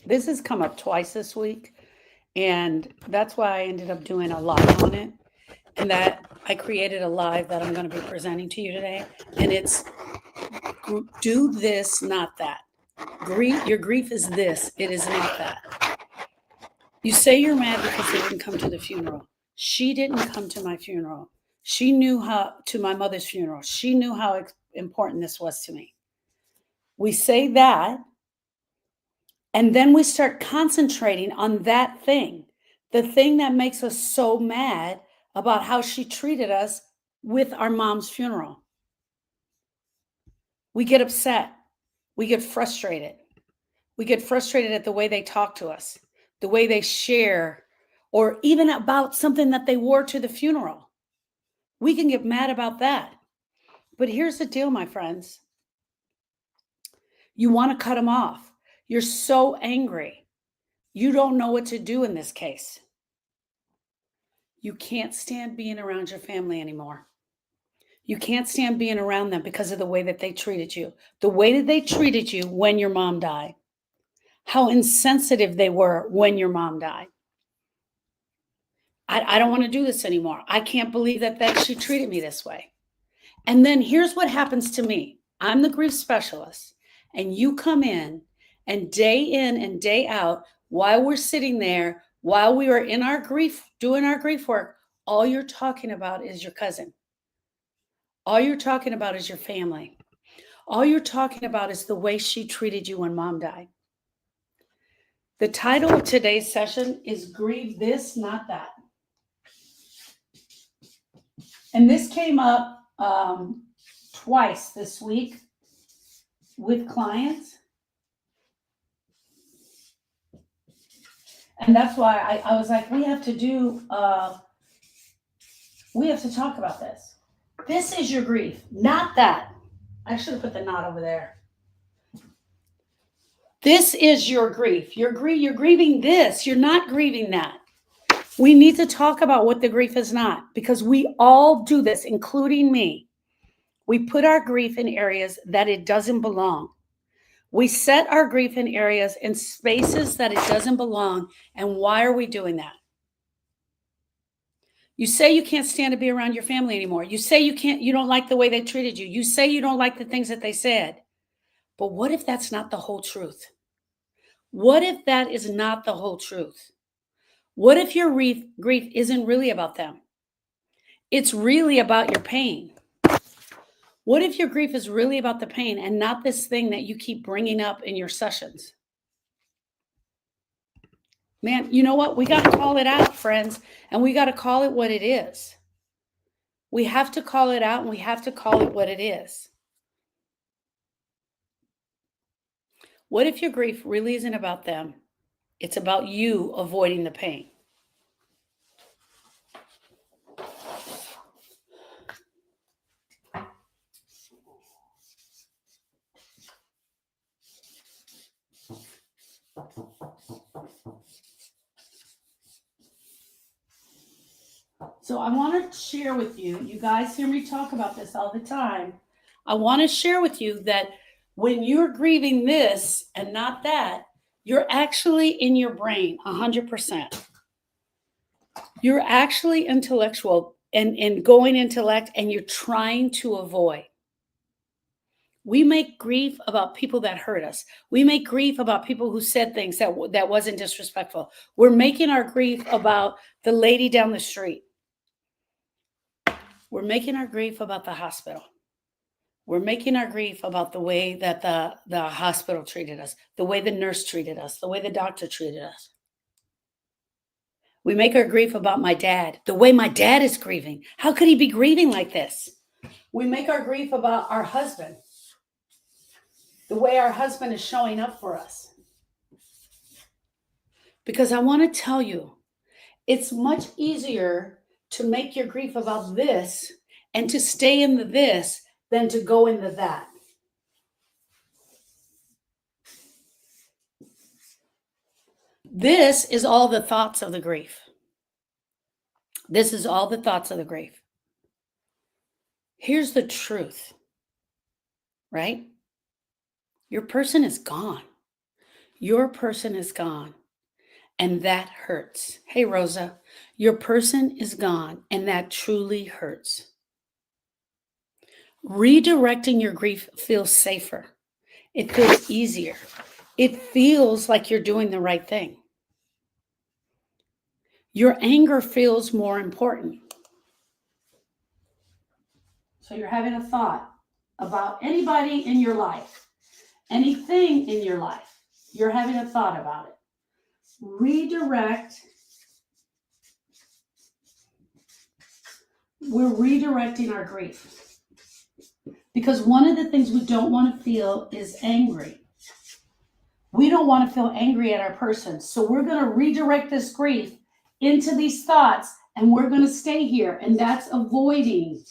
This has come up twice this week, and that's why I ended up doing a live on it. And that I created a live that I'm going to be presenting to you today. And it's do this, not that. Your grief is this, it is not that. You say you're mad because they didn't come to the funeral. She didn't come to my funeral. She knew to my mother's funeral. She knew how important this was to me. We say that, and then we start concentrating on that thing, the thing that makes us so mad about how she treated us with our mom's funeral. We get upset. We get frustrated. We get frustrated at the way they talk to us, the way they share, or even about something that they wore to the funeral. We can get mad about that. But here's the deal, my friends. You want to cut them off. You're so angry. You don't know what to do in this case. You can't stand being around your family anymore. You can't stand being around them because of the way that they treated you, the way that they treated you when your mom died, how insensitive they were when your mom died. I don't want to do this anymore. I can't believe that she treated me this way. And then here's what happens to me. I'm the grief specialist, and you come in and day out, while we're sitting there, while we are in our grief, doing our grief work, all you're talking about is your cousin. All you're talking about is your family. All you're talking about is the way she treated you when mom died. The title of today's session is Grieve This, Not That. And this came up twice this week with clients. And that's why I was like, we have to talk about this. This is your grief, not that. I should have put the not over there. This is your grief. You're grieving this. You're not grieving that. We need to talk about what the grief is not, because we all do this, including me. We put our grief in areas that it doesn't belong. We set our grief in areas and spaces that it doesn't belong. And why are we doing that? You say you can't stand to be around your family anymore. You say you don't like the way they treated you. You say you don't like the things that they said. But what if that's not the whole truth? What if that is not the whole truth? What if your grief isn't really about them? It's really about your pain. What if your grief is really about the pain and not this thing that you keep bringing up in your sessions? Man, you know what? We got to call it out, friends, and we got to call it what it is. We have to call it out, and we have to call it what it is. What if your grief really isn't about them? It's about you avoiding the pain. So I want to share with you, you guys hear me talk about this all the time. I want to share with you that when you're grieving this and not that, you're actually in your brain 100%. You're actually intellectual and going intellect, and you're trying to avoid. We make grief about people that hurt us. We make grief about people who said things that wasn't disrespectful. We're making our grief about the lady down the street. We're making our grief about the hospital. We're making our grief about the way that the hospital treated us, the way the nurse treated us, the way the doctor treated us. We make our grief about my dad, the way my dad is grieving. How could he be grieving like this? We make our grief about our husband, the way our husband is showing up for us. Because I want to tell you, it's much easier to make your grief about this and to stay in the this than to go into that. This is all the thoughts of the grief. This is all the thoughts of the grief. Here's the truth, right? Your person is gone. Your person is gone, and that hurts. Hey, Rosa, your person is gone, and that truly hurts. Redirecting your grief feels safer. It feels easier. It feels like you're doing the right thing. Your anger feels more important. So you're having a thought about anybody in your life, anything in your life. You're having a thought about it. Redirect. We're redirecting our grief. Because one of the things we don't want to feel is angry. We don't want to feel angry at our person. So we're going to redirect this grief into these thoughts, and we're going to stay here. And that's avoiding.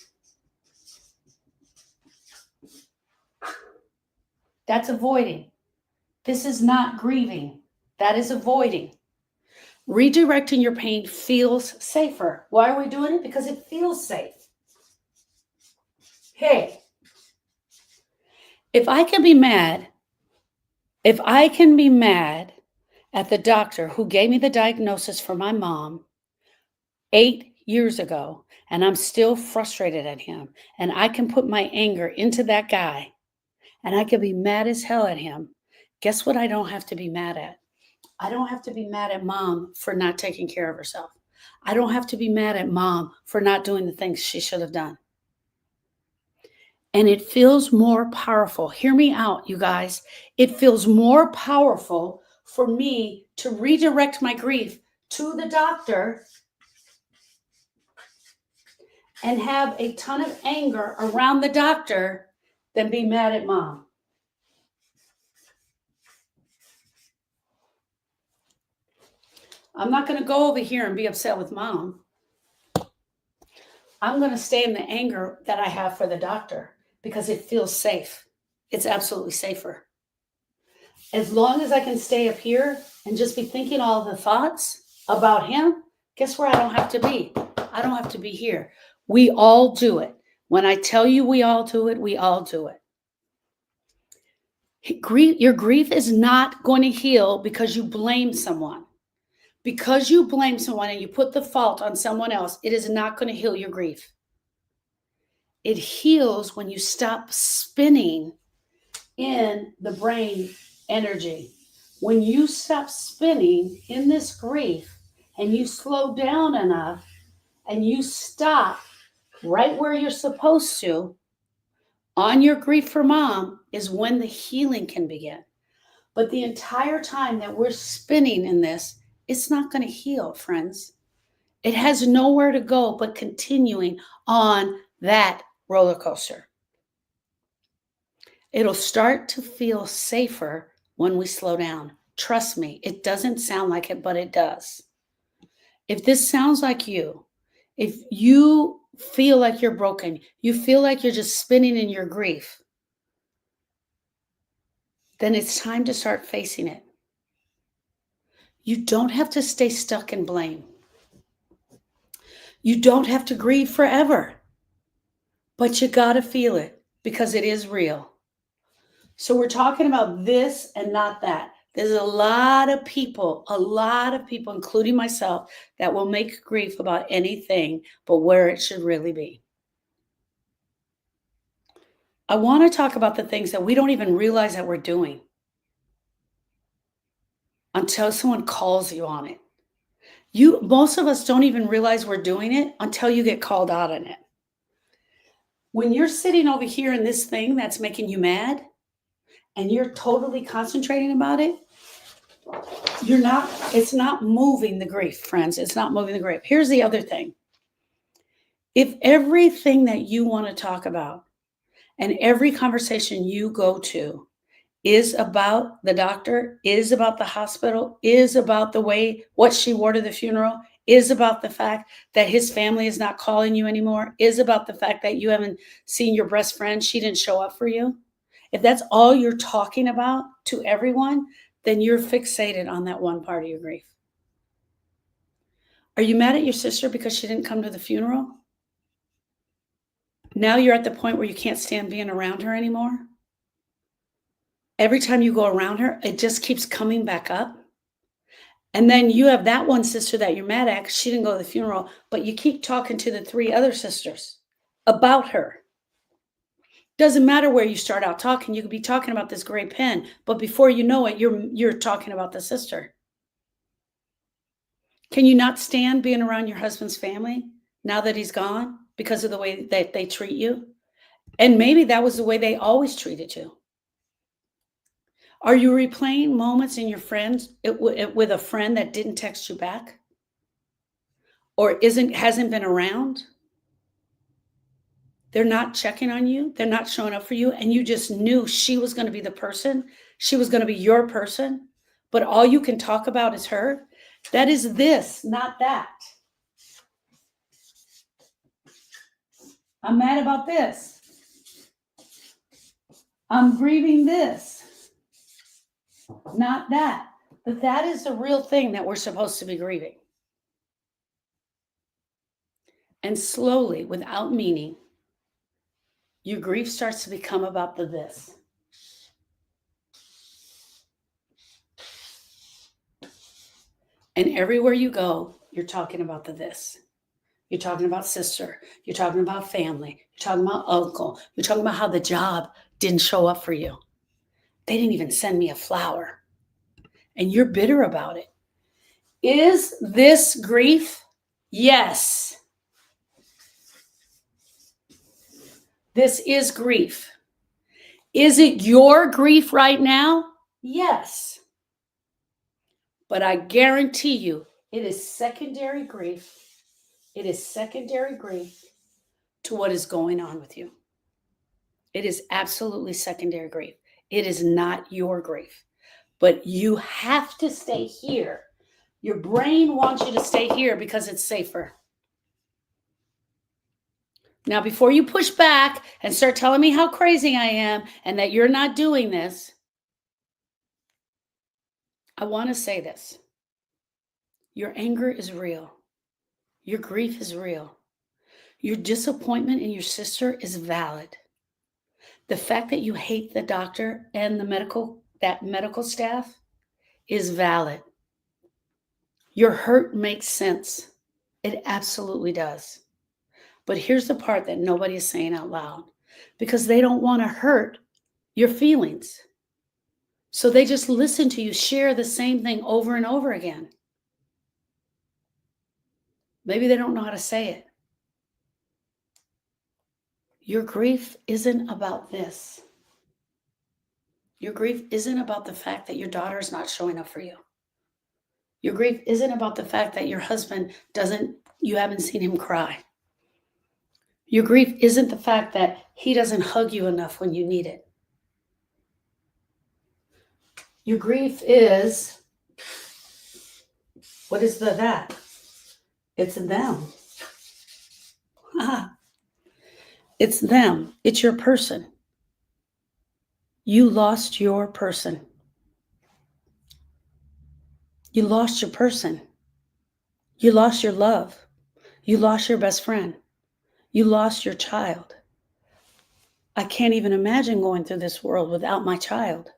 That's avoiding. This is not grieving. That is avoiding. Redirecting your pain feels safer. Why are we doing it? Because it feels safe. Hey, if I can be mad at the doctor who gave me the diagnosis for my mom 8 years ago, and I'm still frustrated at him, and I can put my anger into that guy, and I can be mad as hell at him, guess what I don't have to be mad at? I don't have to be mad at mom for not taking care of herself. I don't have to be mad at mom for not doing the things she should have done. And it feels more powerful. Hear me out, you guys. It feels more powerful for me to redirect my grief to the doctor and have a ton of anger around the doctor than be mad at mom. I'm not going to go over here and be upset with mom. I'm going to stay in the anger that I have for the doctor because it feels safe. It's absolutely safer. As long as I can stay up here and just be thinking all the thoughts about him, guess where I don't have to be? I don't have to be here. We all do it. When I tell you we all do it, we all do it. Your grief is not going to heal because you blame someone. Because you blame someone and you put the fault on someone else, it is not going to heal your grief. It heals when you stop spinning in the brain energy. When you stop spinning in this grief and you slow down enough and you stop right where you're supposed to on your grief for mom is when the healing can begin. But the entire time that we're spinning in this, it's not going to heal, friends. It has nowhere to go but continuing on that roller coaster. It'll start to feel safer when we slow down. Trust me, it doesn't sound like it, but it does. If this sounds like you, if you feel like you're broken, you feel like you're just spinning in your grief, then it's time to start facing it. You don't have to stay stuck in blame. You don't have to grieve forever, but you got to feel it because it is real. So we're talking about this and not that. There's a lot of people, including myself, that will make grief about anything but where it should really be. I want to talk about the things that we don't even realize that we're doing until someone calls you on it. Most of us don't even realize we're doing it until you get called out on it. When you're sitting over here in this thing that's making you mad and you're totally concentrating about it, it's not moving the grief, friends. It's not moving the grief. Here's the other thing. If everything that you want to talk about and every conversation you go to is about the doctor, is about the hospital, is about what she wore to the funeral, is about the fact that his family is not calling you anymore, is about the fact that you haven't seen your best friend, she didn't show up for you. If that's all you're talking about to everyone, then you're fixated on that one part of your grief. Are you mad at your sister because she didn't come to the funeral? Now you're at the point where you can't stand being around her anymore? every time you go around her, it just keeps coming back up. And then you have that one sister that you're mad at because she didn't go to the funeral, but you keep talking to the 3 other sisters about her. Doesn't matter where you start out talking. You could be talking about this gray pen, but before you know it, you're talking about the sister. Can you not stand being around your husband's family now that he's gone because of the way that they treat you? And maybe that was the way they always treated you. Are you replaying moments in your friends with a friend that didn't text you back or hasn't been around? They're not checking on you. They're not showing up for you. And you just knew she was going to be the person. She was going to be your person. But all you can talk about is her. That is this, not that. I'm mad about this. I'm grieving this, not that. But that is the real thing that we're supposed to be grieving. And slowly, without meaning, your grief starts to become about the this. And everywhere you go, you're talking about the this. You're talking about sister. You're talking about family. You're talking about uncle. You're talking about how the job didn't show up for you. They didn't even send me a flower. And you're bitter about it. Is this grief? Yes. This is grief. Is it your grief right now? Yes. But I guarantee you, it is secondary grief. It is secondary grief to what is going on with you. It is absolutely secondary grief. It is not your grief. But you have to stay here. Your brain wants you to stay here because it's safer. Now, before you push back and start telling me how crazy I am and that you're not doing this, I want to say this. Your anger is real. Your grief is real. Your disappointment in your sister is valid. The fact that you hate the doctor and that medical staff is valid. Your hurt makes sense. It absolutely does. But here's the part that nobody is saying out loud, because they don't want to hurt your feelings. So they just listen to you share the same thing over and over again. Maybe they don't know how to say it. Your grief isn't about this. Your grief isn't about the fact that your daughter is not showing up for you. Your grief isn't about the fact that your husband you haven't seen him cry. Your grief isn't the fact that he doesn't hug you enough when you need it. Your grief is, what is that? It's them. It's them. It's your person. You lost your person. You lost your person. You lost your love. You lost your best friend. You lost your child. I can't even imagine going through this world without my child.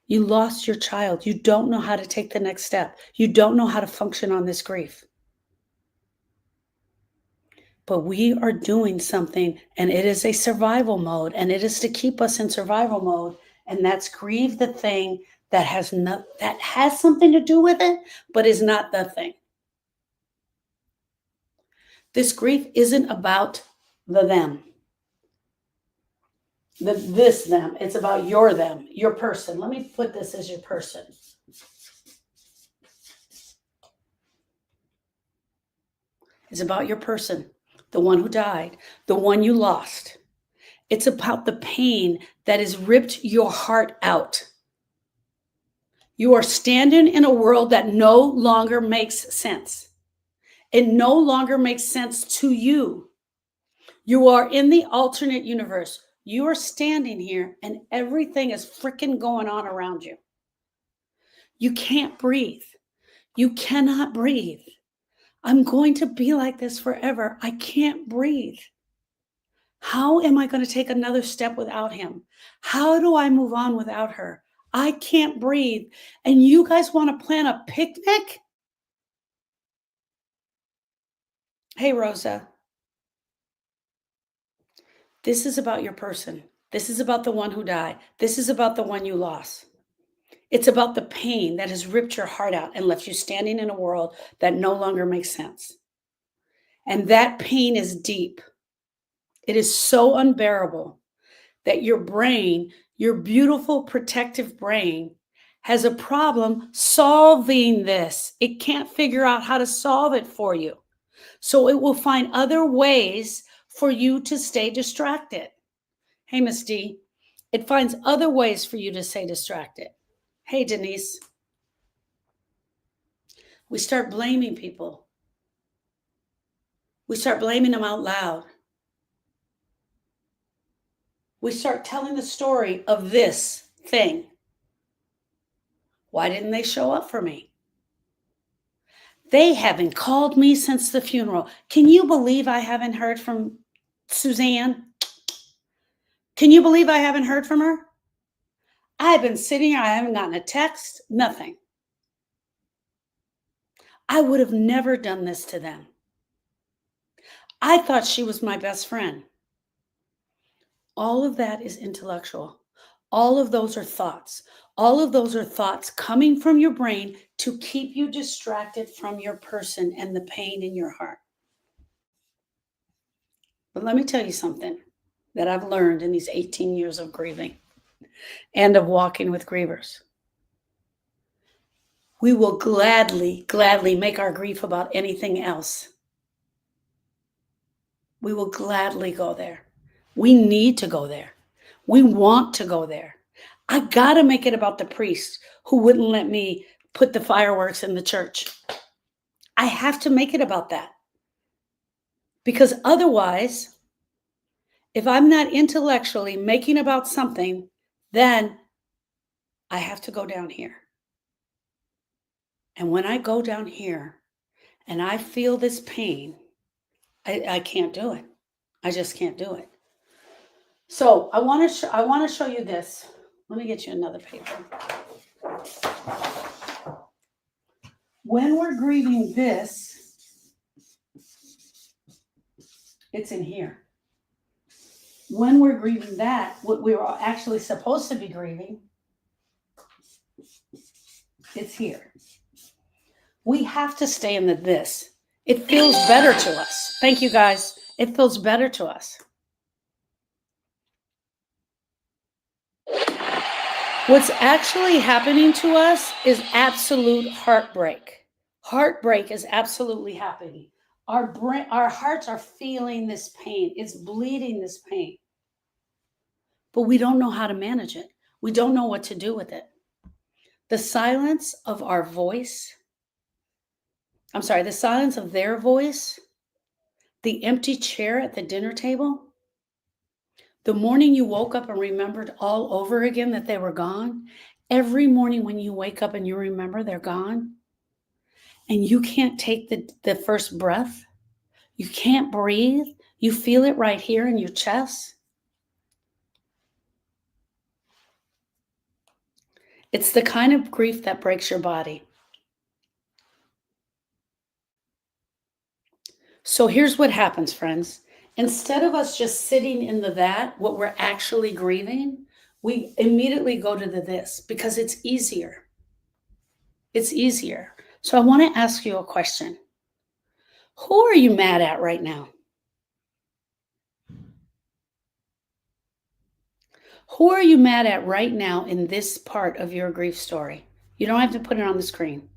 You lost your child. You don't know how to take the next step. You don't know how to function on this grief. But we are doing something, and it is a survival mode, and it is to keep us in survival mode, and that's grieve the thing that has something to do with it, but is not the thing. This grief isn't about the them. This them. It's about your them, your person. Let me put this as your person. It's about your person, the one who died, the one you lost. It's about the pain that has ripped your heart out. You are standing in a world that no longer makes sense. It no longer makes sense to you. You are in the alternate universe. You are standing here and everything is freaking going on around you. You can't breathe. You cannot breathe. I'm going to be like this forever. I can't breathe. How am I going to take another step without him? How do I move on without her? I can't breathe. And you guys want to plan a picnic? Hey, Rosa, this is about your person. This is about the one who died. This is about the one you lost. It's about the pain that has ripped your heart out and left you standing in a world that no longer makes sense. And that pain is deep. It is so unbearable that your brain, your beautiful protective brain, has a problem solving this. It can't figure out how to solve it for you. So it will find other ways for you to stay distracted. Hey, Miss D, it finds other ways for you to stay distracted. Hey, Denise. We start blaming people. We start blaming them out loud. We start telling the story of this thing. Why didn't they show up for me? They haven't called me since the funeral. Can you believe I haven't heard from Suzanne? Can you believe I haven't heard from her? I've been sitting here, I haven't gotten a text, nothing. I would have never done this to them. I thought she was my best friend. All of that is intellectual. All of those are thoughts. All of those are thoughts coming from your brain to keep you distracted from your person and the pain in your heart. But let me tell you something that I've learned in these 18 years of grieving and of walking with grievers. We will gladly make our grief about anything else. We will gladly go there. We need to go there. We want to go there. I got to make it about the priest who wouldn't let me put the fireworks in the church. I have to make it about that. Because otherwise, if I'm not intellectually making about something, then I have to go down here. And when I go down here and I feel this pain, I can't do it. I just can't do it. So I want to show you this. Let me get you another paper. When we're grieving this, it's in here. When we're grieving that, what we were actually supposed to be grieving, it's here. We have to stay in the this. It feels better to us. Thank you, guys. It feels better to us. What's actually happening to us is absolute heartbreak. Heartbreak is absolutely happening. Our hearts are feeling this pain. It's bleeding this pain. But we don't know how to manage it. We don't know what to do with it. The silence of our voice, the silence of their voice, the empty chair at the dinner table, the morning you woke up and remembered all over again that they were gone, every morning when you wake up and you remember they're gone, and you can't take the first breath, you can't breathe, you feel it right here in your chest. It's the kind of grief that breaks your body. So here's what happens, friends. Instead of us just sitting in the that, what we're actually grieving, we immediately go to the this because it's easier. It's easier. So I want to ask you a question. Who are you mad at right now? Who are you mad at right now in this part of your grief story? You don't have to put it on the screen.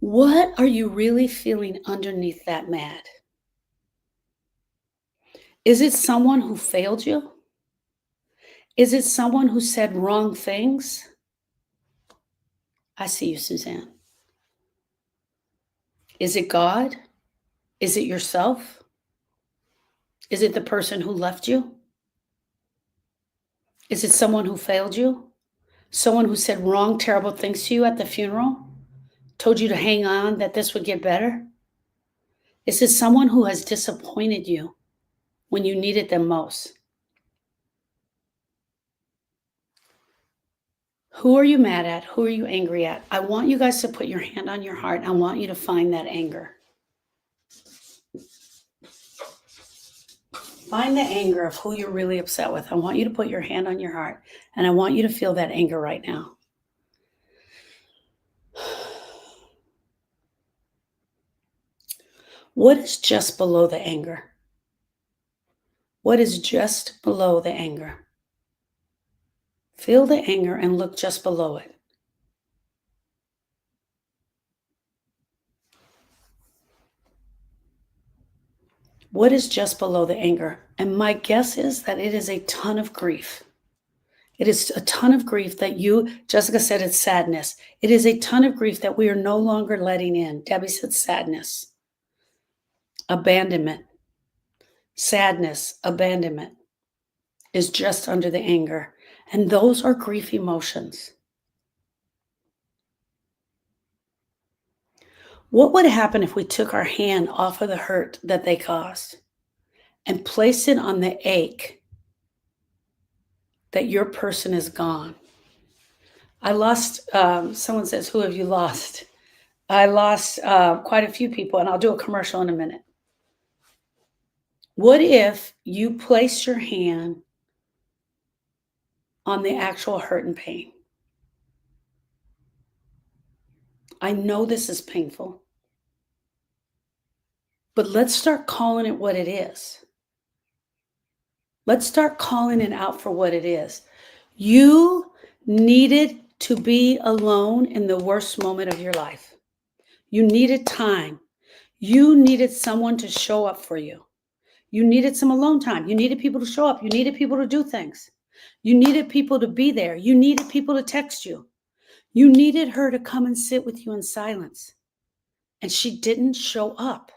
What are you really feeling underneath that mad? Is it someone who failed you? Is it someone who said wrong things? I see you, Suzanne. Is it God? Is it yourself? Is it the person who left you? Is it someone who failed you? Someone who said wrong, terrible things to you at the funeral? Told you to hang on, that this would get better? Is it someone who has disappointed you when you needed them most? Who are you mad at? Who are you angry at? I want you guys to put your hand on your heart. I want you to find that anger. Find the anger of who you're really upset with. I want you to put your hand on your heart, and I want you to feel that anger right now. What is just below the anger? What is just below the anger? Feel the anger and look just below it. What is just below the anger? And my guess is that it is a ton of grief. It is a ton of grief that Jessica said it's sadness. It is a ton of grief that we are no longer letting in. Debbie said sadness, abandonment, sadness, abandonment is just under the anger. And those are grief emotions. What would happen if we took our hand off of the hurt that they caused and placed it on the ache that your person is gone? I lost, someone says, who have you lost? I lost quite a few people, and I'll do a commercial in a minute. What if you place your hand on the actual hurt and pain? I know this is painful, but let's start calling it what it is. Let's start calling it out for what it is. You needed to be alone in the worst moment of your life. You needed time. You needed someone to show up for you. You needed some alone time. You needed people to show up. You needed people to do things. You needed people to be there. You needed people to text you. You needed her to come and sit with you in silence. And she didn't show up.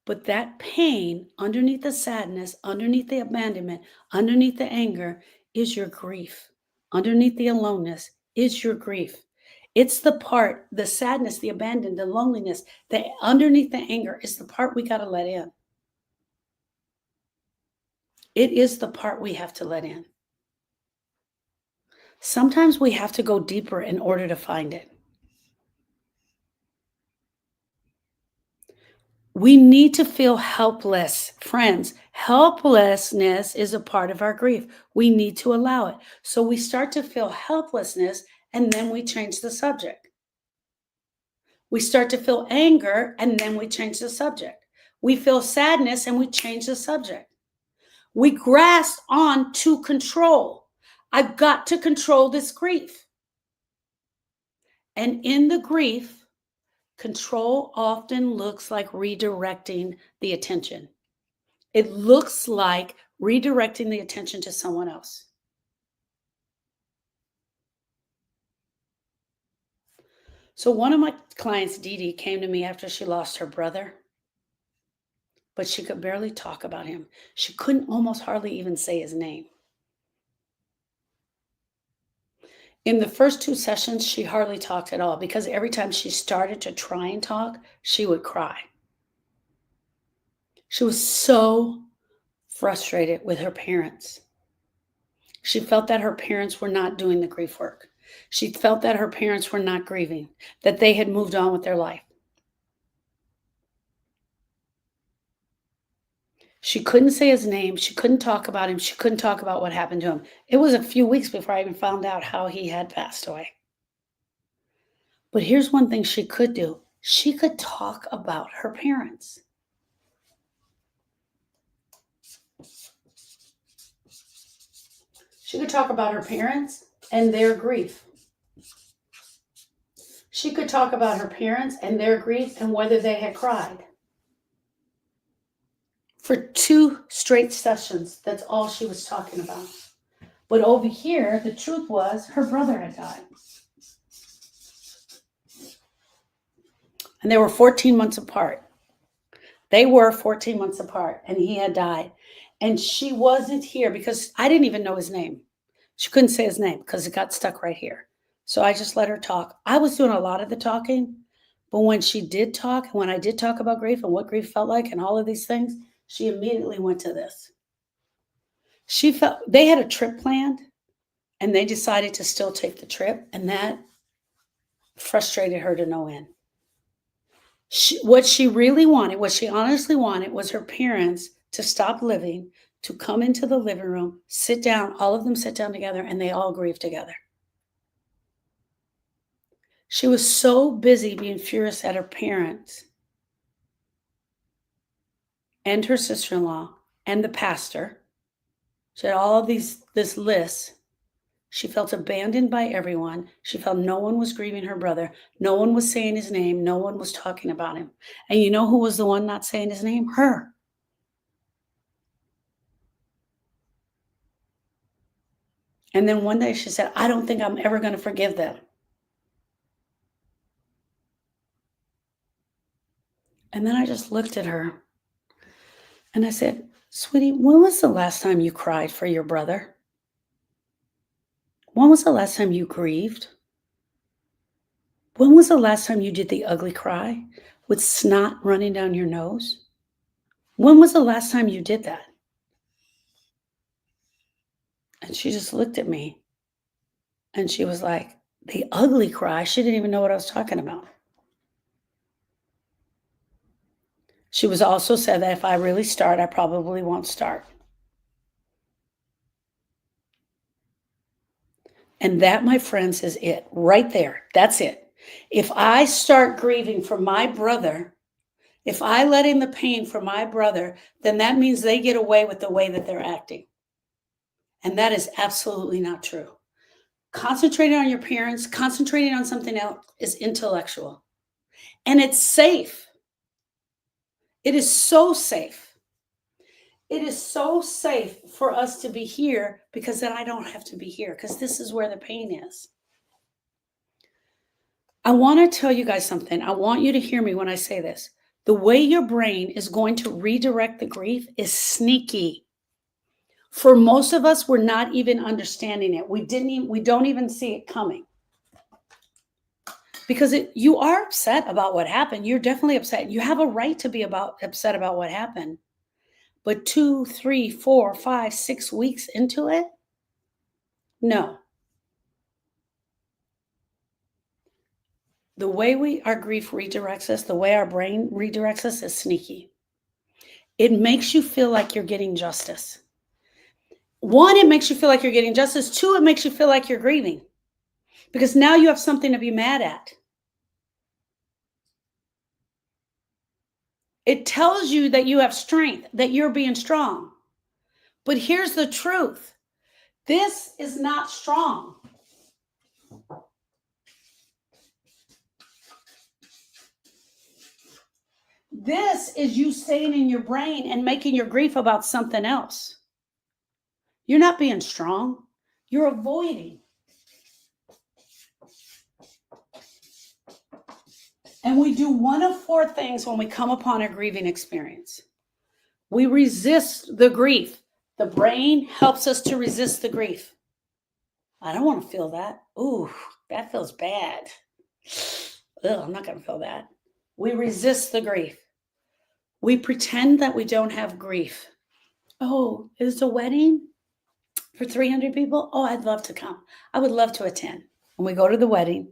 But that pain, underneath the sadness, underneath the abandonment, underneath the anger, is your grief. Underneath the aloneness is your grief. It's the part, the sadness, the abandon, the loneliness, the underneath the anger is the part we got to let in. It is the part we have to let in. Sometimes we have to go deeper in order to find it. We need to feel helpless. Friends, helplessness is a part of our grief. We need to allow it. So we start to feel helplessness, and then we change the subject. We start to feel anger, and then we change the subject. We feel sadness, and we change the subject. We grasp on to control. I've got to control this grief. And in the grief, control often looks like redirecting the attention. It looks like redirecting the attention to someone else. So one of my clients, Dee Dee, came to me after she lost her brother, but she could barely talk about him. She couldn't almost hardly even say his name. In the first 2 sessions, she hardly talked at all because every time she started to try and talk, she would cry. She was so frustrated with her parents. She felt that her parents were not doing the grief work. She felt that her parents were not grieving, that they had moved on with their life. She couldn't say his name. She couldn't talk about him. She couldn't talk about what happened to him. It was a few weeks before I even found out how he had passed away. But here's one thing she could do. She could talk about her parents. She could talk about her parents and their grief. She could talk about her parents and their grief and whether they had cried. For 2 straight sessions, that's all she was talking about. But over here, the truth was her brother had died. And they were 14 months apart. They were 14 months apart, and he had died. And she wasn't here because I didn't even know his name. She couldn't say his name because it got stuck right here. So I just let her talk. I was doing a lot of the talking, But when she did talk, and when I did talk about grief and what grief felt like and all of these things, she immediately went to this. She felt they had a trip planned and they decided to still take the trip, and that frustrated her to no end. What she really wanted, what she honestly wanted, was her parents to stop living, to come into the living room, sit down, all of them sit down together, and they all grieve together. She was so busy being furious at her parents and her sister-in-law and the pastor. She had all of this list. She felt abandoned by everyone. She felt no one was grieving her brother. No one was saying his name. No one was talking about him. And you know who was the one not saying his name? Her. And then one day she said, I don't think I'm ever going to forgive them. And then I just looked at her and I said, sweetie, when was the last time you cried for your brother? When was the last time you grieved? When was the last time you did the ugly cry with snot running down your nose? When was the last time you did that? And she just looked at me and she was like, the ugly cry. She didn't even know what I was talking about. She was also said that if I really start, I probably won't start. And that, my friends, is it right there. That's it. If I start grieving for my brother, if I let in the pain for my brother, then that means they get away with the way that they're acting. And that is absolutely not true. Concentrating on your parents, concentrating on something else is intellectual. And it's safe. It is so safe. It is so safe for us to be here because then I don't have to be here because this is where the pain is. I want to tell you guys something. I want you to hear me when I say this. The way your brain is going to redirect the grief is sneaky. For most of us, we're not even understanding it. We don't even see it coming. Because you are upset about what happened. You're definitely upset. You have a right to be upset about what happened. But 2, 3, 4, 5, 6 weeks into it, no. The way our grief redirects us, the way our brain redirects us is sneaky. It makes you feel like you're getting justice. 1, it makes you feel like you're getting justice. 2, it makes you feel like you're grieving. Because now you have something to be mad at. It tells you that you have strength, that you're being strong. But here's the truth. This is not strong. This is you staying in your brain and making your grief about something else. You're not being strong. You're avoiding. And we do one of 4 things when we come upon a grieving experience. We resist the grief. The brain helps us to resist the grief. I don't want to feel that. Ooh, that feels bad. Ugh, I'm not going to feel that. We resist the grief. We pretend that we don't have grief. Oh, is a wedding for 300 people? Oh, I'd love to come. I would love to attend. And we go to the wedding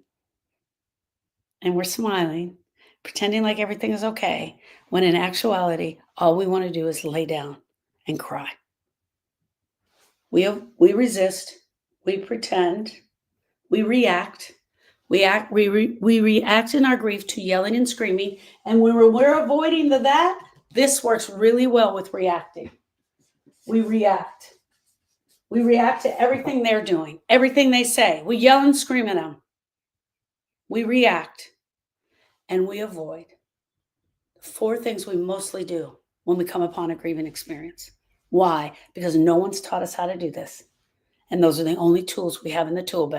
and we're smiling, pretending like everything is okay, when in actuality, all we want to do is lay down and cry. We resist, we pretend, we react. We react in our grief to yelling and screaming. And when we're avoiding that, this works really well with reacting. We react. We react to everything they're doing, everything they say. We yell and scream at them. We react and we avoid. 4 things we mostly do when we come upon a grieving experience. Why? Because no one's taught us how to do this. And those are the only tools we have in the tool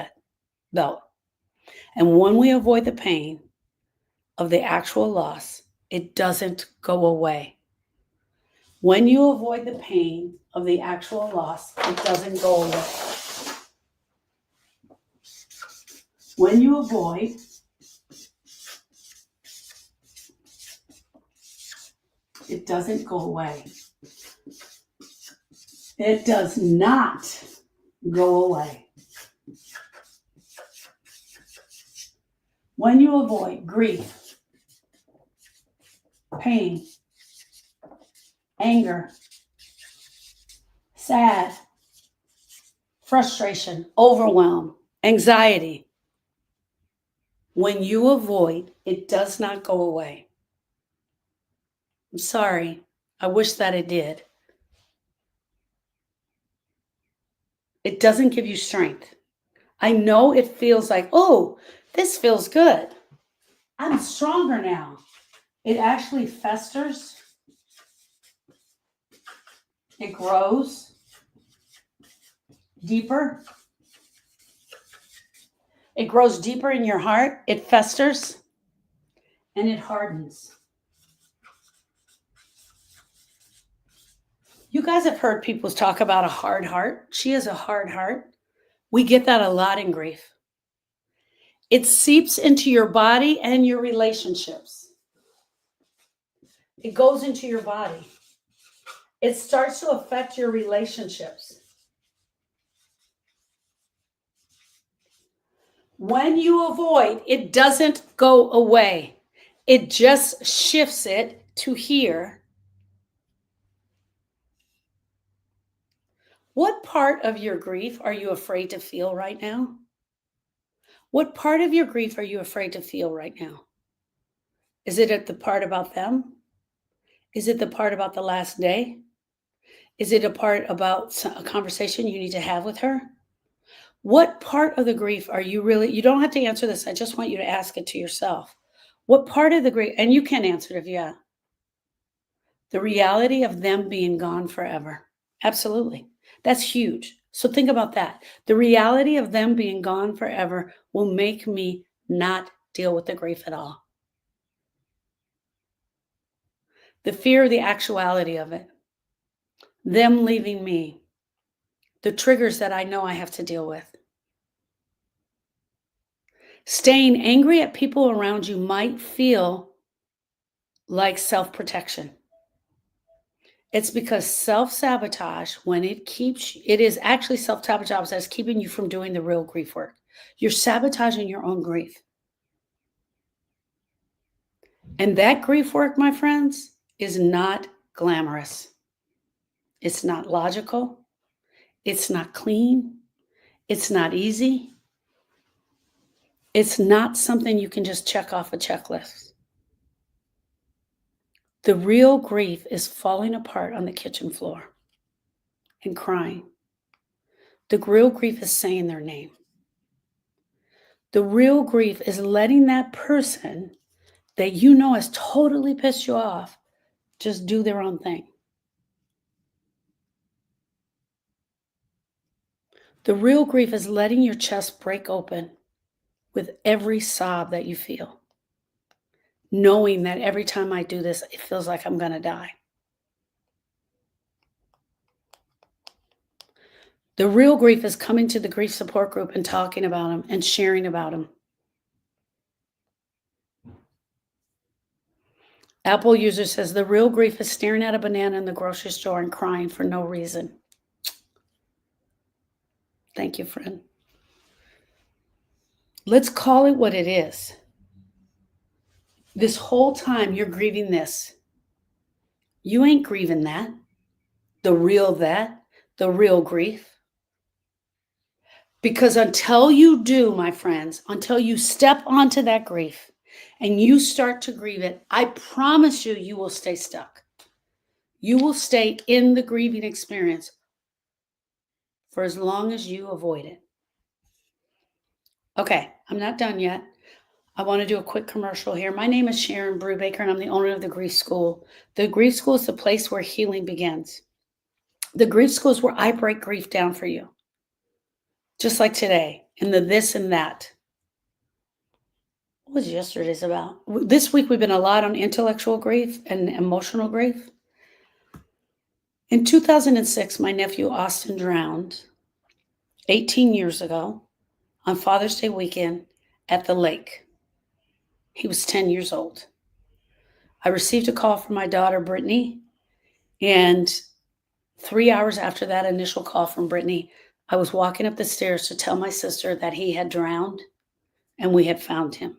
belt. And when we avoid the pain of the actual loss, it doesn't go away. When you avoid the pain of the actual loss, it doesn't go away. When you avoid it doesn't go away. It does not go away. When you avoid grief, pain, anger, sad, frustration, overwhelm, anxiety, when you avoid, it does not go away. I'm sorry. I wish that it did. It doesn't give you strength. I know it feels like, oh, this feels good. I'm stronger now. It actually festers. It grows deeper. It grows deeper in your heart. It festers and it hardens. You guys have heard people talk about a hard heart. She has a hard heart. We get that a lot in grief. It seeps into your body and your relationships. It goes into your body. It starts to affect your relationships. When you avoid, it doesn't go away. It just shifts it to here. What part of your grief are you afraid to feel right now? What part of your grief are you afraid to feel right now? Is it the part about them? Is it the part about the last day? Is it a part about a conversation you need to have with her? What part of the grief are you really, you don't have to answer this. I just want you to ask it to yourself. What part of the grief, and you can answer it if you have. The reality of them being gone forever. Absolutely. That's huge. So think about that. The reality of them being gone forever will make me not deal with the grief at all. The fear of the actuality of it. Them leaving me. The triggers that I know I have to deal with. Staying angry at people around you might feel like self-protection. It's because self-sabotage, when it is actually self-sabotage that's keeping you from doing the real grief work. You're sabotaging your own grief. And that grief work, my friends, is not glamorous. It's not logical. It's not clean. It's not easy. It's not something you can just check off a checklist. The real grief is falling apart on the kitchen floor and crying. The real grief is saying their name. The real grief is letting that person that you know has totally pissed you off just do their own thing. The real grief is letting your chest break open with every sob that you feel, knowing that every time I do this, it feels like I'm going to die. The real grief is coming to the grief support group and talking about them and sharing about them. Apple user says the real grief is staring at a banana in the grocery store and crying for no reason. Thank you, friend. Let's call it what it is. This whole time you're grieving this. You ain't grieving that. The real grief. Because until you do, my friends, until you step onto that grief and you start to grieve it, I promise you, you will stay stuck. You will stay in the grieving experience for as long as you avoid it. Okay, I'm not done yet. I want to do a quick commercial here. My name is Sharon Brubaker, and I'm the owner of the Grief School. The Grief School is the place where healing begins. The Grief School is where I break grief down for you. Just like today, in the this and that. What was yesterday's about? This week, we've been a lot on intellectual grief and emotional grief. In 2006, my nephew Austin drowned 18 years ago on Father's Day weekend at the lake. He was 10 years old. I received a call from my daughter, Brittany, and 3 hours after that initial call from Brittany, I was walking up the stairs to tell my sister that he had drowned and we had found him.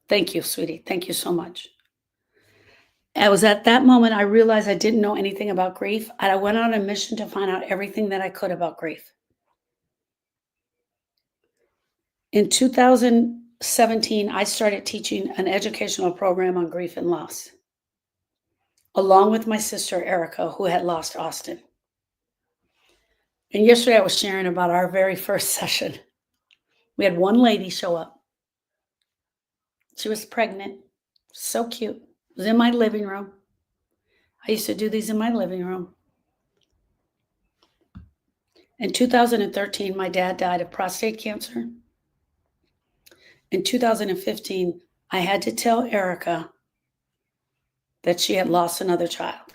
Thank you, sweetie. Thank you so much. It was at that moment I realized I didn't know anything about grief, and I went on a mission to find out everything that I could about grief. In 2017, I started teaching an educational program on grief and loss, along with my sister, Erica, who had lost Austin. And yesterday I was sharing about our very first session. We had one lady show up. She was pregnant, so cute. It was in my living room. I used to do these in my living room. In 2013, my dad died of prostate cancer. In 2015, I had to tell Erica that she had lost another child.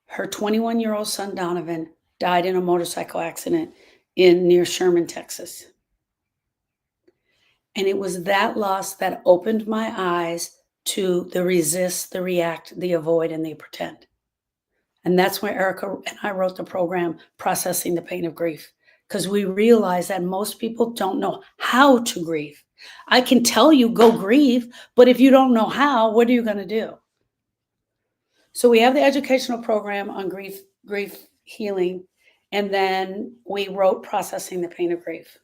Her 21-year-old son, Donovan, died in a motorcycle accident near Sherman, Texas. And it was that loss that opened my eyes to the resist, the react, the avoid, and the pretend. And that's why Erica and I wrote the program, Processing the Pain of Grief, because we realized that most people don't know how to grieve. I can tell you, go grieve, but if you don't know how, what are you going to do? So we have the educational program on grief healing, and then we wrote Processing the Pain of Grief.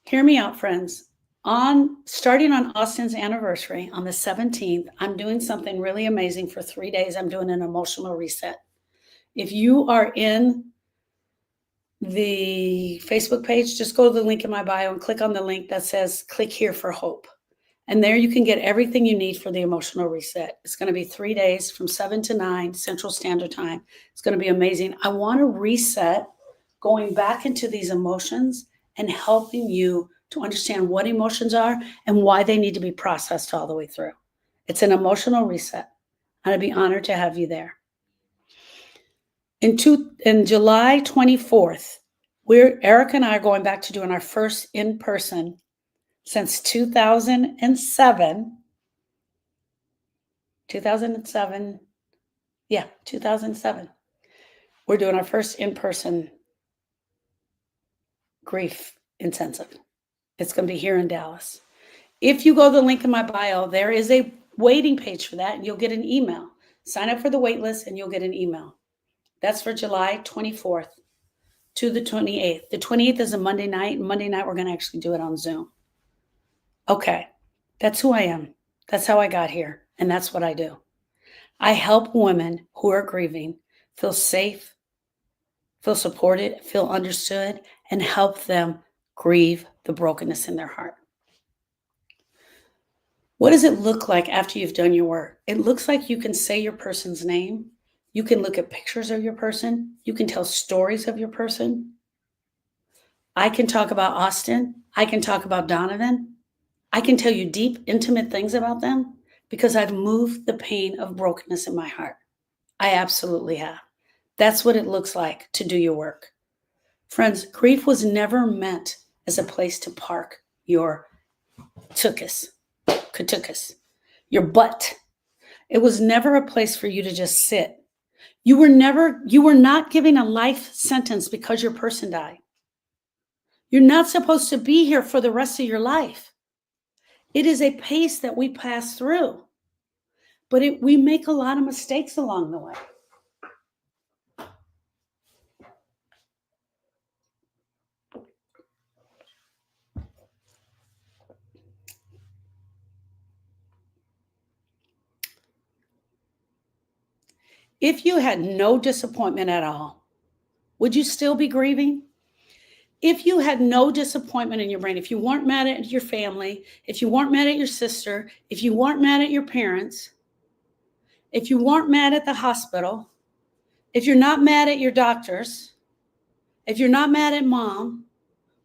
Hear me out, friends. Starting on Austin's anniversary on the 17th, I'm doing something really amazing for 3 days. I'm doing an emotional reset. If you are in the Facebook page, just go to the link in my bio and click on the link that says click here for hope. And there you can get everything you need for the emotional reset. It's going to be 3 days from 7 to 9 Central Standard Time. It's going to be amazing. I want to reset going back into these emotions and helping you to understand what emotions are and why they need to be processed all the way through. It's an emotional reset. I'd be honored to have you there. In July 24th, Erica and I are going back to doing our first in-person since 2007. 2007. We're doing our first in-person grief intensive. It's going to be here in Dallas. If you go to the link in my bio, there is a waiting page for that, and you'll get an email. Sign up for the wait list, and you'll get an email. That's for July 24th to the 28th. The 28th is a Monday night. Monday night, we're going to actually do it on Zoom. Okay, that's who I am. That's how I got here, and that's what I do. I help women who are grieving feel safe, feel supported, feel understood, and help them grieve the brokenness in their heart. What does it look like after you've done your work? It looks like you can say your person's name. You can look at pictures of your person. You can tell stories of your person. I can talk about Austin. I can talk about Donovan. I can tell you deep, intimate things about them because I've moved the pain of brokenness in my heart. I absolutely have. That's what it looks like to do your work. Friends, grief was never meant as a place to park your katukas, your butt. It was never a place for you to just sit. You were not given a life sentence because your person died. You're not supposed to be here for the rest of your life. It is a pace that we pass through, but we make a lot of mistakes along the way. If you had no disappointment at all, would you still be grieving? If you had no disappointment in your brain, if you weren't mad at your family, if you weren't mad at your sister, if you weren't mad at your parents, if you weren't mad at the hospital, if you're not mad at your doctors, if you're not mad at mom,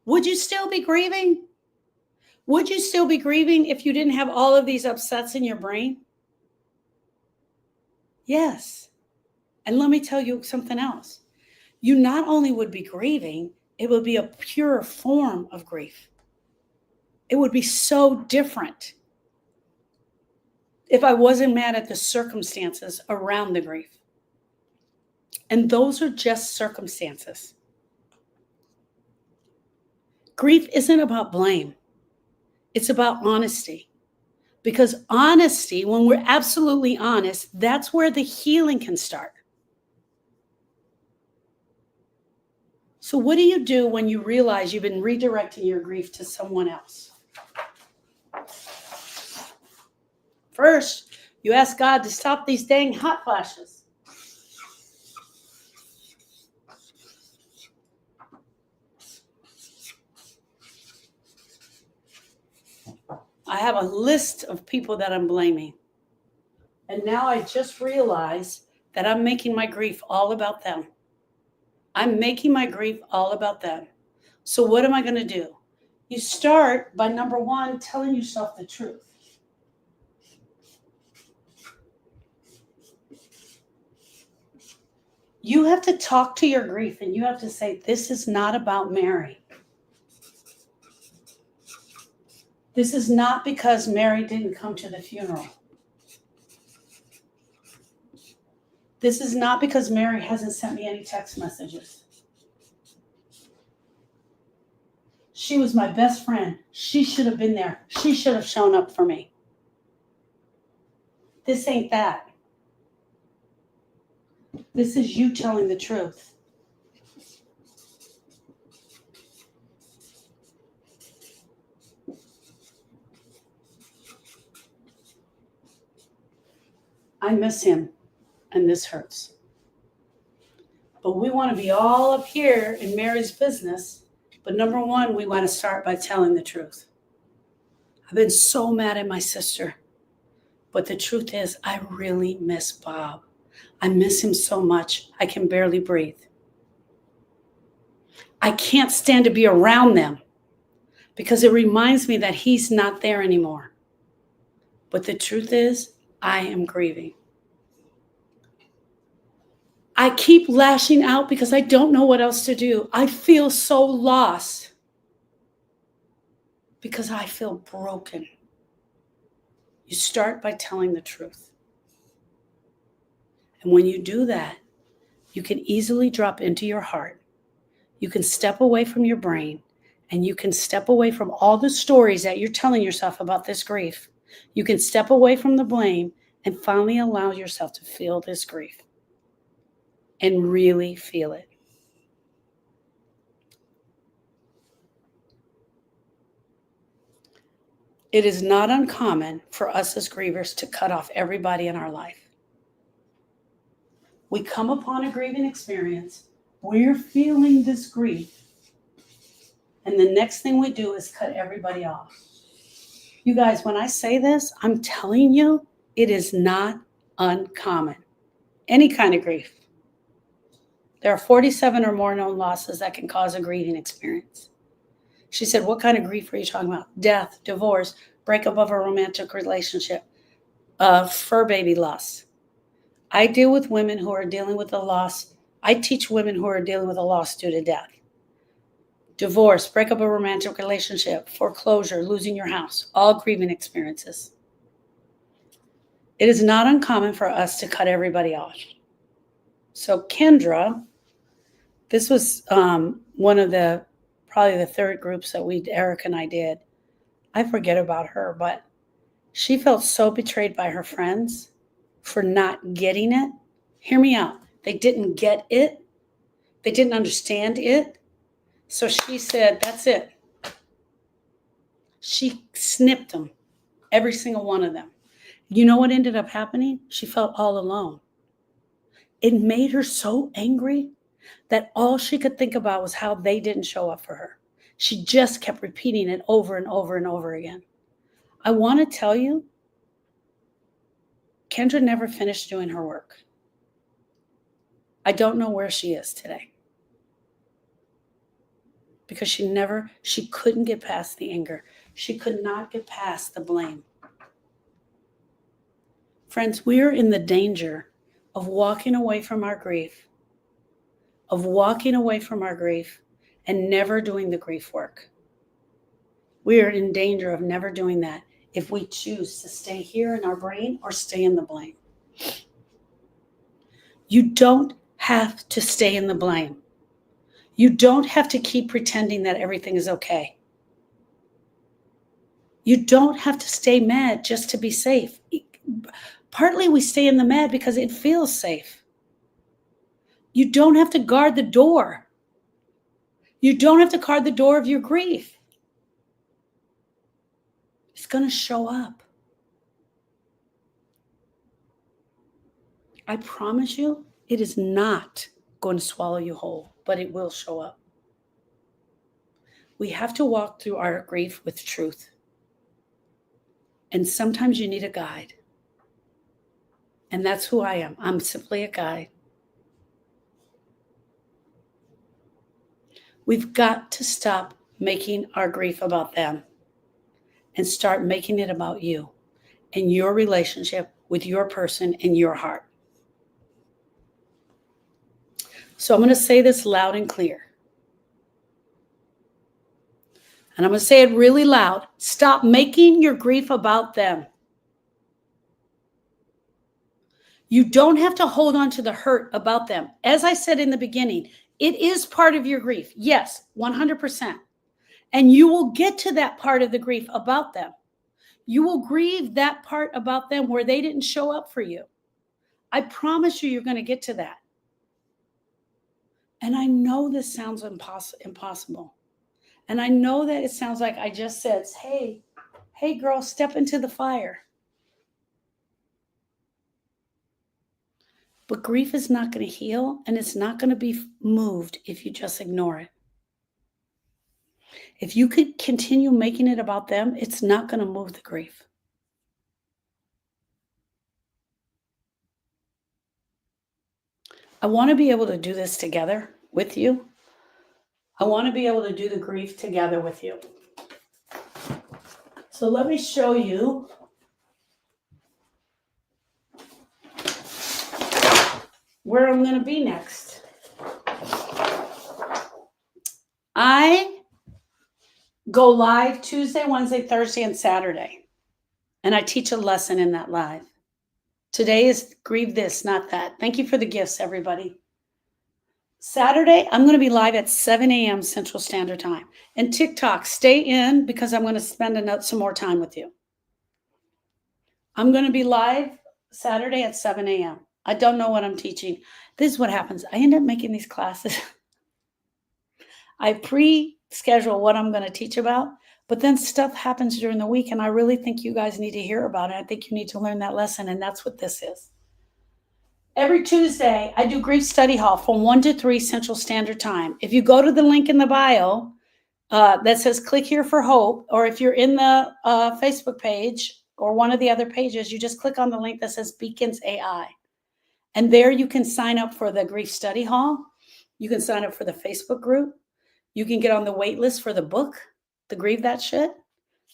would you still be grieving? Would you still be grieving if you didn't have all of these upsets in your brain? Yes. And let me tell you something else. You not only would be grieving, it would be a pure form of grief. It would be so different. if I wasn't mad at the circumstances around the grief. And those are just circumstances. Grief isn't about blame. It's about honesty. Because honesty, when we're absolutely honest, that's where the healing can start. So what do you do when you realize you've been redirecting your grief to someone else? First, you ask God to stop these dang hot flashes. I have a list of people that I'm blaming. And now I just realized that I'm making my grief all about them. I'm making my grief all about them. So what am I going to do? You start by, number one, telling yourself the truth. You have to talk to your grief and you have to say, this is not about Mary. This is not because Mary didn't come to the funeral. This is not because Mary hasn't sent me any text messages. She was my best friend. She should have been there. She should have shown up for me. This ain't that. This is you telling the truth. I miss him, and this hurts. But we want to be all up here in Mary's business. But number one, we want to start by telling the truth. I've been so mad at my sister. But the truth is, I really miss Bob. I miss him so much, I can barely breathe. I can't stand to be around them because it reminds me that he's not there anymore. But the truth is, I am grieving. I keep lashing out because I don't know what else to do. I feel so lost because I feel broken. You start by telling the truth. And when you do that, you can easily drop into your heart. You can step away from your brain and you can step away from all the stories that you're telling yourself about this grief. You can step away from the blame and finally allow yourself to feel this grief and really feel it. It is not uncommon for us as grievers to cut off everybody in our life. We come upon a grieving experience, we're feeling this grief, and the next thing we do is cut everybody off. You guys, when I say this, I'm telling you, it is not uncommon. Any kind of grief. There are 47 or more known losses that can cause a grieving experience. She said, what kind of grief are you talking about? Death, divorce, breakup of a romantic relationship, fur baby loss. I deal with women who are dealing with a loss. I teach women who are dealing with a loss due to death. Divorce, breakup of a romantic relationship, foreclosure, losing your house, all grieving experiences. It is not uncommon for us to cut everybody off. So Kendra, this was one of the, probably the third groups that Eric and I did. I forget about her, but she felt so betrayed by her friends for not getting it. Hear me out. They didn't get it. They didn't understand it. So she said, that's it. She snipped them, every single one of them. You know what ended up happening? She felt all alone. It made her so angry that all she could think about was how they didn't show up for her. She just kept repeating it over and over and over again. I want to tell you, Kendra never finished doing her work. I don't know where she is today. Because she couldn't get past the anger. She could not get past the blame. Friends, we're in the danger of walking away from our grief, and never doing the grief work. We are in danger of never doing that. if we choose to stay here in our brain or stay in the blame. You don't have to stay in the blame. You don't have to keep pretending that everything is okay. You don't have to stay mad just to be safe. Partly we stay in the mad because it feels safe. You don't have to guard the door. You don't have to guard the door of your grief. It's going to show up. I promise you, it is not going to swallow you whole, but it will show up. We have to walk through our grief with truth. And sometimes you need a guide. And that's who I am. I'm simply a guide. We've got to stop making our grief about them and start making it about you and your relationship with your person and your heart. So I'm going to say this loud and clear. And I'm going to say it really loud. Stop making your grief about them. You don't have to hold on to the hurt about them. As I said in the beginning, it is part of your grief. Yes, 100%. And you will get to that part of the grief about them. You will grieve that part about them where they didn't show up for you. I promise you're going to get to that. And I know this sounds impossible. And I know that it sounds like I just said, hey girl, step into the fire. But grief is not going to heal, and it's not going to be moved if you just ignore it. If you could continue making it about them, it's not going to move the grief. I want to be able to do this together with you. I want to be able to do the grief together with you. So let me show you where I'm going to be next. I go live Tuesday, Wednesday, Thursday, and Saturday. And I teach a lesson in that live. Today is grieve this, not that. Thank you for the gifts, everybody. Saturday, I'm going to be live at 7 a.m. Central Standard Time. And TikTok, stay in because I'm going to spend some more time with you. I'm going to be live Saturday at 7 a.m. I don't know what I'm teaching. This is what happens. I end up making these classes. I pre-schedule what I'm going to teach about, but then stuff happens during the week, and I really think you guys need to hear about it. I think you need to learn that lesson, and that's what this is. Every Tuesday, I do Grief Study Hall from 1 to 3 Central Standard Time. If you go to the link in the bio that says click here for hope, or if you're in the Facebook page or one of the other pages, you just click on the link that says Beacons AI. And there you can sign up for the Grief Study Hall. You can sign up for the Facebook group. You can get on the wait list for the book, The Grieve That Shit.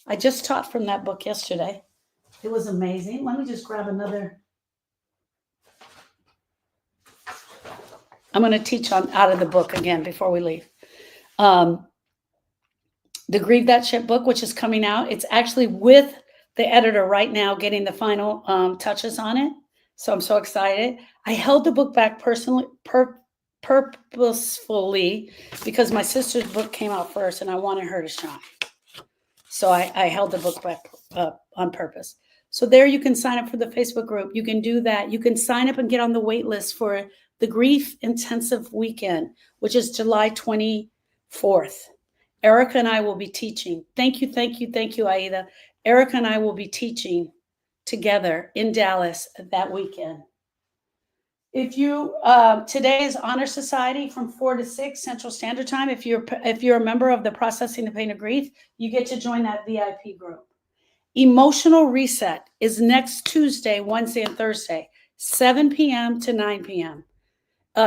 I just taught from that book yesterday. It was amazing. Let me just grab another. I'm going to teach out of the book again before we leave. The Grieve That Shit book, which is coming out. It's actually with the editor right now, getting the final touches on it. So I'm so excited. I held the book back purposefully because my sister's book came out first and I wanted her to shine. So I held the book back on purpose. So there you can sign up for the Facebook group. You can do that. You can sign up and get on the wait list for the Grief Intensive Weekend, which is July 24th. Erica and I will be teaching. Thank you, Aida. Erica and I will be teaching together in Dallas that weekend. If you today is Honor Society from 4 to 6 Central Standard Time. If you're a member of the Processing the Pain of Grief, you get to join that VIP group. Emotional Reset is next Tuesday, Wednesday, and Thursday, 7 p.m. to 9 p.m.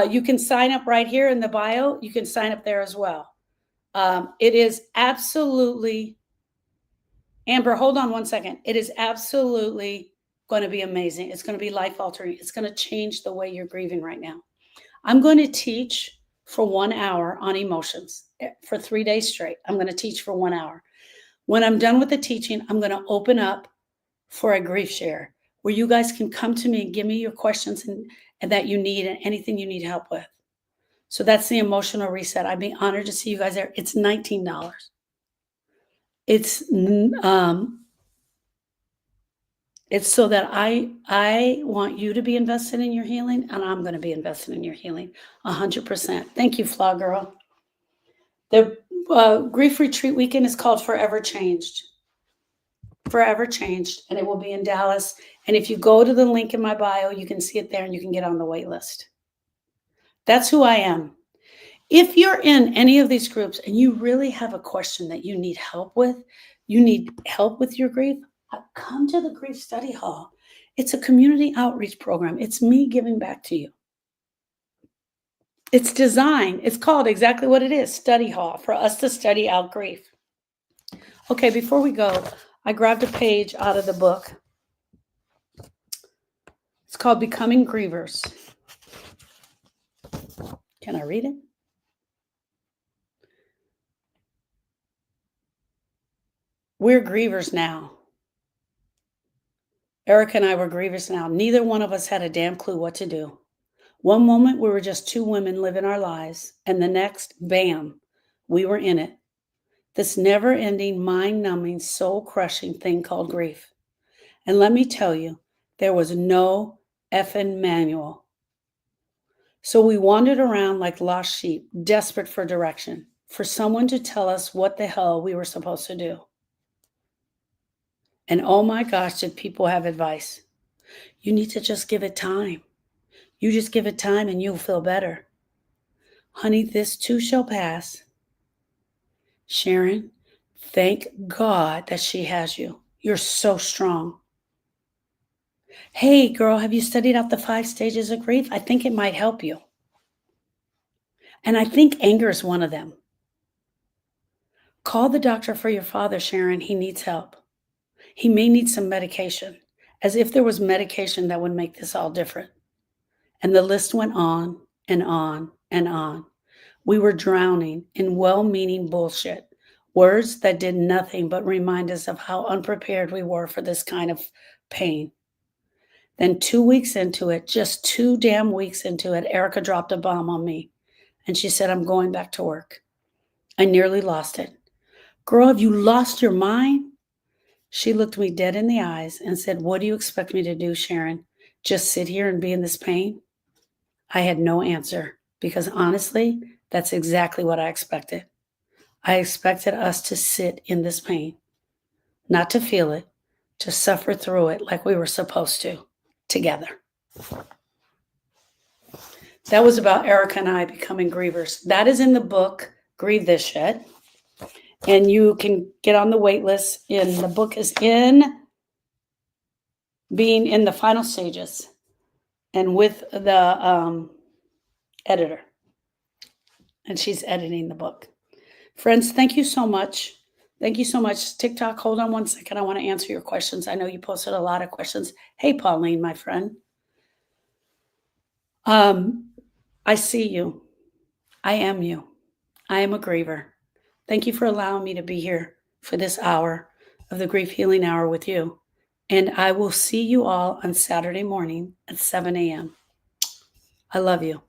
You can sign up right here in the bio. You can sign up there as well. It is absolutely, Amber, hold on one second. It is absolutely going to be amazing. It's going to be life-altering. It's going to change the way you're grieving right now. I'm going to teach for 1 hour on emotions for 3 days straight. I'm going to teach for 1 hour. When I'm done with the teaching, I'm going to open up for a grief share where you guys can come to me and give me your questions and that you need and anything you need help with. So that's the emotional reset. I'd be honored to see you guys there. It's $19. It's so that I want you to be invested in your healing, and I'm going to be invested in your healing 100%. Thank you, Flaw Girl. The grief retreat weekend is called Forever Changed. Forever Changed, and it will be in Dallas. And if you go to the link in my bio, you can see it there and you can get on the wait list. That's who I am. If you're in any of these groups and you really have a question that you need help with your grief, come to the Grief Study Hall. It's a community outreach program. It's me giving back to you. It's designed, it's called exactly what it is, Study Hall, for us to study out grief. Okay, before we go, I grabbed a page out of the book. It's called Becoming Grievers. Can I read it? We're grievers now. Erica and I were grievers now. Neither one of us had a damn clue what to do. One moment we were just two women living our lives, and the next, bam, we were in it. This never-ending, mind-numbing, soul-crushing thing called grief. And let me tell you, there was no effing manual. So we wandered around like lost sheep, desperate for direction, for someone to tell us what the hell we were supposed to do. And oh my gosh, did people have advice. You need to just give it time. You just give it time and you'll feel better. Honey, this too shall pass. Sharon, thank God that she has you. You're so strong. Hey, girl, have you studied out the 5 stages of grief? I think it might help you. And I think anger is one of them. Call the doctor for your father, Sharon. He needs help. He may need some medication, as if there was medication that would make this all different. And the list went on and on and on. We were drowning in well-meaning bullshit, words that did nothing but remind us of how unprepared we were for this kind of pain. Then 2 weeks into it, just 2 damn weeks into it, Erica dropped a bomb on me. And she said, I'm going back to work. I nearly lost it. Girl, have you lost your mind? She looked me dead in the eyes and said, what do you expect me to do, Sharon? Just sit here and be in this pain? I had no answer because honestly, that's exactly what I expected. I expected us to sit in this pain, not to feel it, to suffer through it like we were supposed to, together. That was about Erica and I becoming grievers. That is in the book, Grieve This Shit. And you can get on the wait list. And the book is being in the final stages and with the editor. And she's editing the book. Friends, thank you so much. Thank you so much. TikTok, hold on 1 second. I want to answer your questions. I know you posted a lot of questions. Hey, Pauline, my friend. I see you. I am you. I am a griever. Thank you for allowing me to be here for this hour of the Grief Healing Hour with you. And I will see you all on Saturday morning at 7 a.m. I love you.